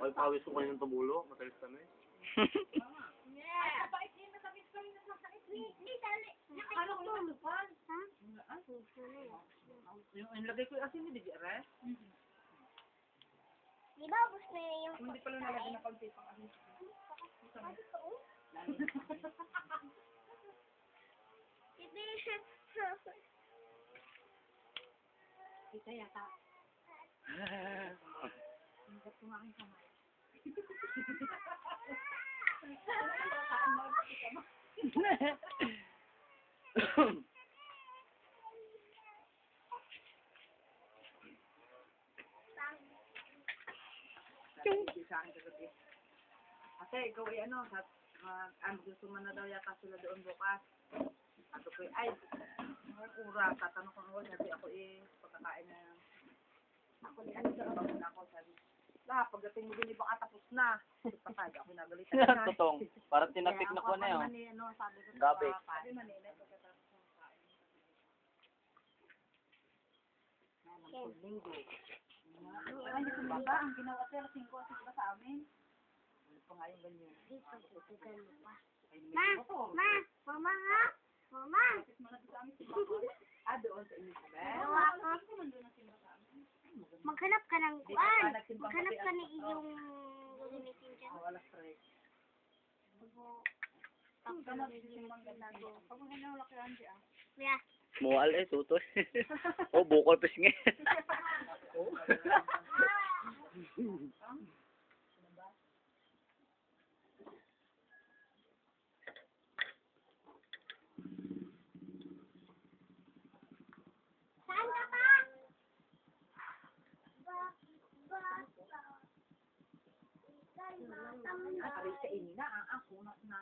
Ay, pawis ko kayo ng tumulo. Matalis kami. Yung lagay ko yung asin, hindi dire? Di ba, ubus na yung... Hindi pala nalagay na konti pang asin. Kita yata. Hanggat ko nga aking kamay. Sa akin kagabi. Ate, ikaw ay ano, gusto mo na daw yata sila doon bukas. Ato ko ay, ura, tatanong ko nga, sabi ako pagkakain na, ako ni ano sa ako na ako, sabi, pagdating mo din ibang tapos na. Patay, ako nagalitan na. Totong. Parang tinapik na ko na yun. Gabi. Sabi manila, pagkatapos ng kain. Linggo. Ay, hindi ko ba? Ang ginawa ko, 5 ba sa amin? Ano pa nga yung ganyan? Mama nga. Mama. Doon sa inyo pa Maghanap ka ng kuan. Maghanap ka ng iyong gagamitin dyan. alas 3. Yeah. Mual tutoy. Oh, bukol pa siya. Saan ka pa? Ari sa inyo na, ako na.